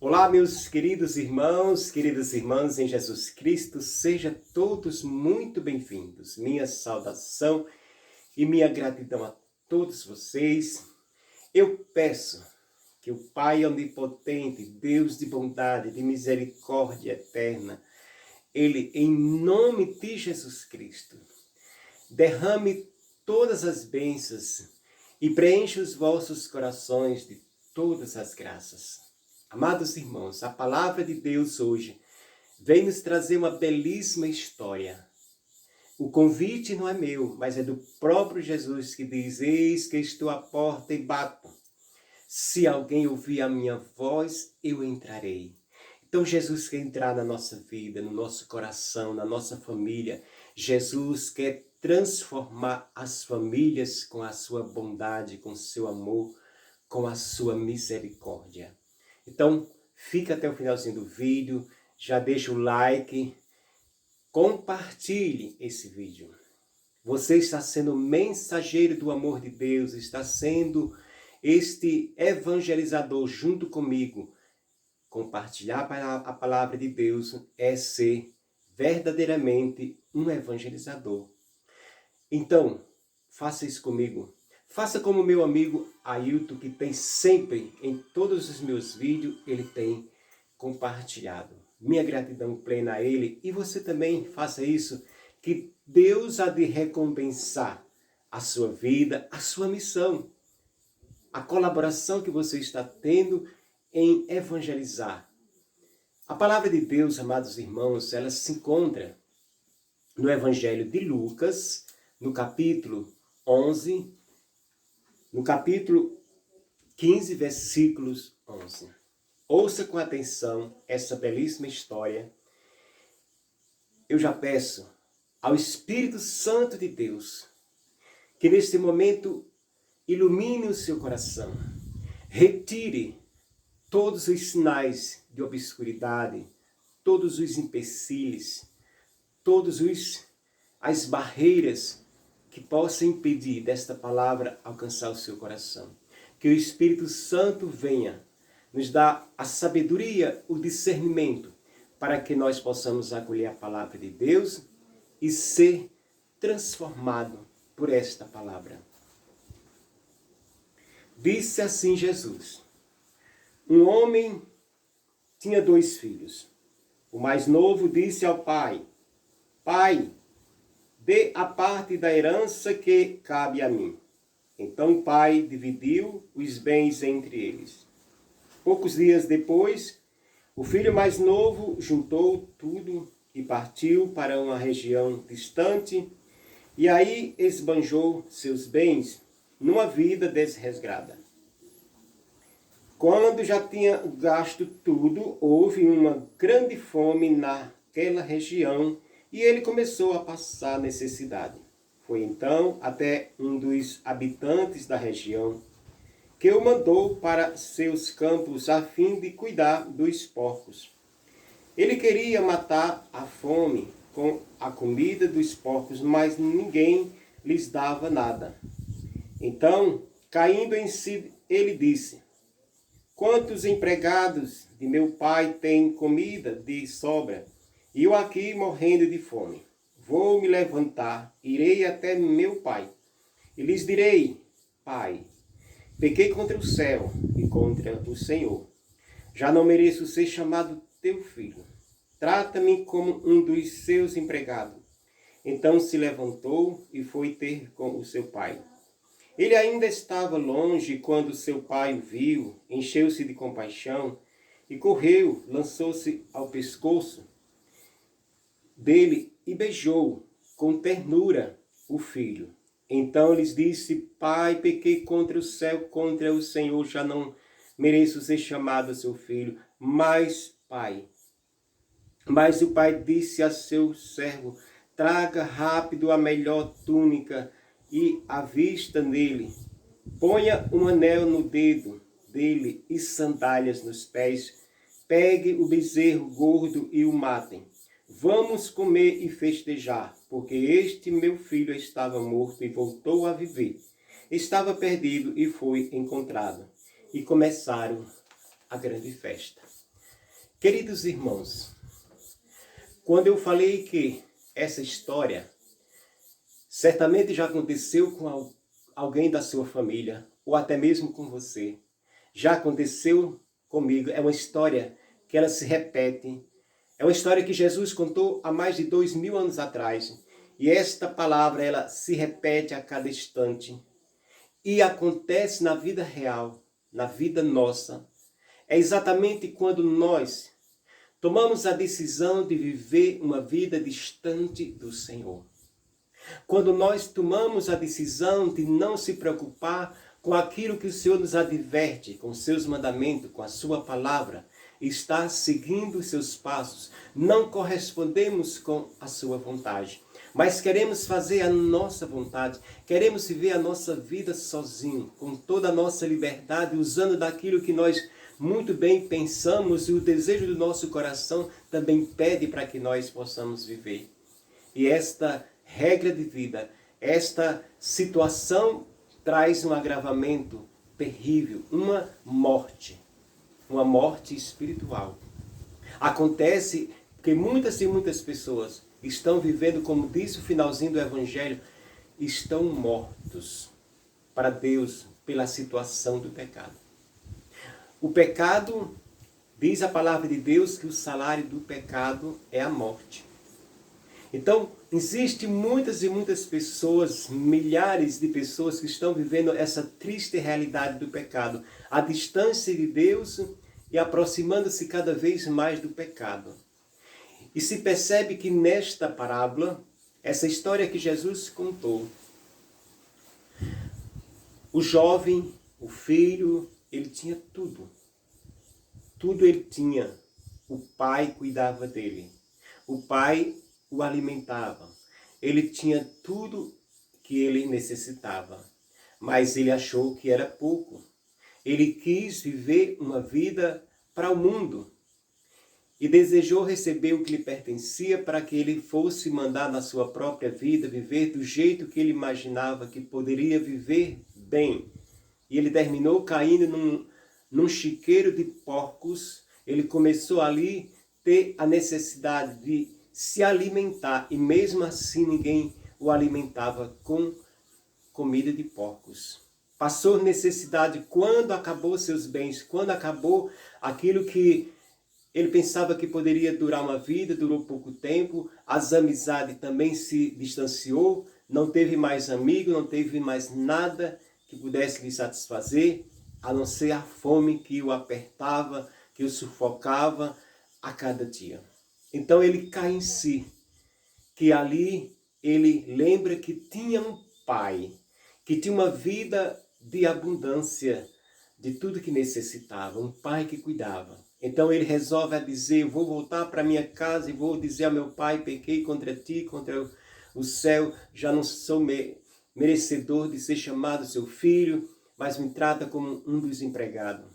Olá, meus queridas irmãs em Jesus Cristo, sejam todos muito bem-vindos. Minha saudação e minha gratidão a todos vocês. Eu peço que o Pai onipotente, Deus de bondade, de misericórdia eterna, Ele, em nome de Jesus Cristo, derrame todas as bênçãos e preencha os vossos corações de todas as graças. Amados irmãos, a palavra de Deus hoje vem nos trazer uma belíssima história. O convite não é meu, mas é do próprio Jesus que diz: eis que estou à porta e bato. Se alguém ouvir a minha voz, eu entrarei. Então Jesus quer entrar na nossa vida, no nosso coração, na nossa família. Jesus quer transformar as famílias com a sua bondade, com o seu amor, com a sua misericórdia. Então, fica até o finalzinho do vídeo, já deixa o like, compartilhe esse vídeo. Você está sendo mensageiro do amor de Deus, está sendo este evangelizador junto comigo. Compartilhar a palavra de Deus é ser verdadeiramente um evangelizador. Então, faça isso comigo. Faça como meu amigo Ailton, que tem sempre, em todos os meus vídeos, ele tem compartilhado. Minha gratidão plena a ele, e você também faça isso, que Deus há de recompensar a sua vida, a sua missão, a colaboração que você está tendo em evangelizar. A palavra de Deus, amados irmãos, ela se encontra no Evangelho de Lucas, no capítulo 11, no capítulo 15, versículos 11. Ouça com atenção essa belíssima história. Eu já peço ao Espírito Santo de Deus que neste momento ilumine o seu coração. Retire todos os sinais de obscuridade, todos os empecilhos, todas as barreiras que possam impedir desta palavra alcançar o seu coração. Que o Espírito Santo venha nos dar a sabedoria, o discernimento, para que nós possamos acolher a palavra de Deus e ser transformado por esta palavra. Disse assim Jesus: um homem tinha 2 filhos. O mais novo disse ao pai: Pai, dê a parte da herança que cabe a mim. Então o pai dividiu os bens entre eles. Poucos dias depois, o filho mais novo juntou tudo e partiu para uma região distante, e aí esbanjou seus bens numa vida desregrada. Quando já tinha gasto tudo, houve uma grande fome naquela região e ele começou a passar necessidade. Foi então até um dos habitantes da região que o mandou para seus campos a fim de cuidar dos porcos. Ele queria matar a fome com a comida dos porcos, mas ninguém lhes dava nada. Então, caindo em si, ele disse: quantos empregados de meu pai têm comida de sobra, e eu aqui morrendo de fome? Vou me levantar, irei até meu pai, e lhes direi: Pai, pequei contra o céu e contra o Senhor. Já não mereço ser chamado teu filho. Trata-me como um dos seus empregados. Então se levantou e foi ter com o seu pai. Ele ainda estava longe quando seu pai o viu, encheu-se de compaixão e correu, lançou-se ao pescoço dele e beijou com ternura o filho. Então lhes disse: Pai, pequei contra o céu, contra o Senhor, já não mereço ser chamado seu filho. Mas o pai disse a seu servo: traga rápido a melhor túnica e à vista nele. Ponha um anel no dedo dele e sandálias nos pés. Pegue o bezerro gordo e o matem. Vamos comer e festejar, porque este meu filho estava morto e voltou a viver. Estava perdido e foi encontrado. E começaram a grande festa. Queridos irmãos, quando eu falei que essa história certamente já aconteceu com alguém da sua família, ou até mesmo com você, já aconteceu comigo, é uma história que ela se repete, é uma história que Jesus contou há mais de 2000 anos atrás, e esta palavra ela se repete a cada instante, e acontece na vida real, na vida nossa. É exatamente quando nós tomamos a decisão de viver uma vida distante do Senhor. Quando nós tomamos a decisão de não se preocupar com aquilo que o Senhor nos adverte, com seus mandamentos, com a sua palavra, está seguindo os seus passos, não correspondemos com a sua vontade, mas queremos fazer a nossa vontade, queremos viver a nossa vida sozinho, com toda a nossa liberdade, usando daquilo que nós muito bem pensamos e o desejo do nosso coração também pede para que nós possamos viver. E esta regra de vida, esta situação traz um agravamento terrível, uma morte espiritual. Acontece que muitas e muitas pessoas estão vivendo, como disse o finalzinho do Evangelho, estão mortos para Deus pela situação do pecado. O pecado, diz a palavra de Deus, que o salário do pecado é a morte. Então, existem muitas e muitas pessoas, milhares de pessoas que estão vivendo essa triste realidade do pecado, a distância de Deus e aproximando-se cada vez mais do pecado. E se percebe que nesta parábola, essa história que Jesus contou, o jovem, o filho, ele tinha tudo. Tudo ele tinha. O pai cuidava dele. O pai o alimentava. Ele tinha tudo que ele necessitava. Mas ele achou que era pouco. Ele quis viver uma vida para o mundo. E desejou receber o que lhe pertencia para que ele fosse mandar na sua própria vida, viver do jeito que ele imaginava que poderia viver bem. E ele terminou caindo num chiqueiro de porcos. Ele começou ali ter a necessidade de se alimentar, e mesmo assim ninguém o alimentava com comida de porcos. Passou necessidade quando acabou seus bens, quando acabou aquilo que ele pensava que poderia durar uma vida, durou pouco tempo, as amizades também se distanciou, não teve mais amigo, não teve mais nada que pudesse lhe satisfazer, a não ser a fome que o apertava, que o sufocava a cada dia. Então ele cai em si, que ali ele lembra que tinha um pai, que tinha uma vida de abundância, de tudo que necessitava, um pai que cuidava. Então ele resolve a dizer, eu vou voltar para minha casa e vou dizer ao meu pai, pequei contra ti, contra o céu, já não sou merecedor de ser chamado seu filho, mas me trata como um dos empregados.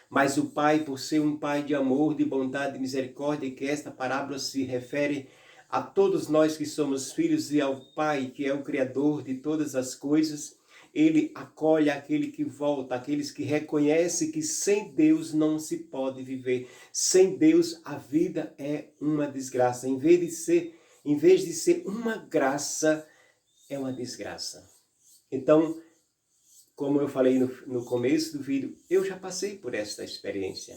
Mas o pai, por ser um pai de amor, de bondade, de misericórdia, que esta parábola se refere a todos nós que somos filhos e ao Pai, que é o Criador de todas as coisas, ele acolhe aquele que volta, aqueles que reconhecem que sem Deus não se pode viver. Sem Deus a vida é uma desgraça. Em vez de ser uma graça, é uma desgraça. Então, como eu falei no começo do vídeo, eu já passei por esta experiência.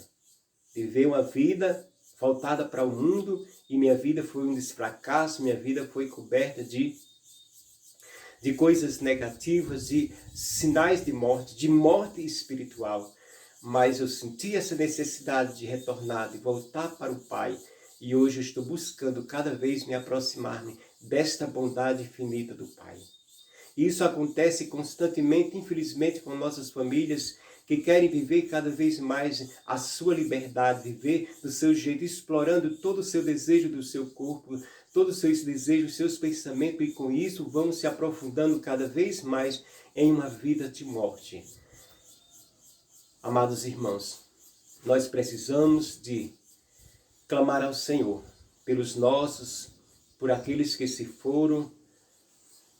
Viver uma vida voltada para o mundo e minha vida foi um desfracasso, minha vida foi coberta de coisas negativas, de sinais de morte espiritual. Mas eu senti essa necessidade de retornar, de voltar para o Pai. E hoje eu estou buscando cada vez me aproximar-me desta bondade infinita do Pai. Isso acontece constantemente, infelizmente, com nossas famílias que querem viver cada vez mais a sua liberdade, viver do seu jeito, explorando todo o seu desejo do seu corpo, todos os seus desejos, seus pensamentos, e com isso vão se aprofundando cada vez mais em uma vida de morte. Amados irmãos, nós precisamos de clamar ao Senhor pelos nossos, por aqueles que se foram,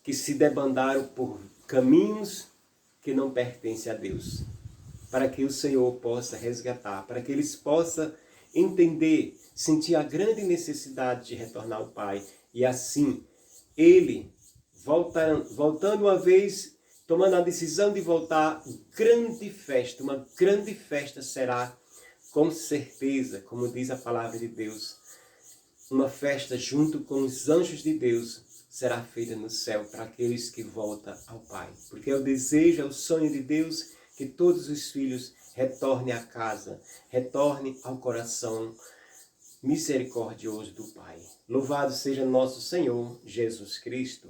que se debandaram por caminhos que não pertencem a Deus, para que o Senhor possa resgatar, para que eles possam entender, sentir a grande necessidade de retornar ao Pai. E assim, ele, voltando uma vez, tomando a decisão de voltar, uma grande festa será, com certeza, como diz a palavra de Deus, uma festa junto com os anjos de Deus será feita no céu para aqueles que voltam ao Pai. Porque é o desejo, é o sonho de Deus que todos os filhos retornem à casa, retornem ao coração misericordioso do Pai. Louvado seja nosso Senhor Jesus Cristo.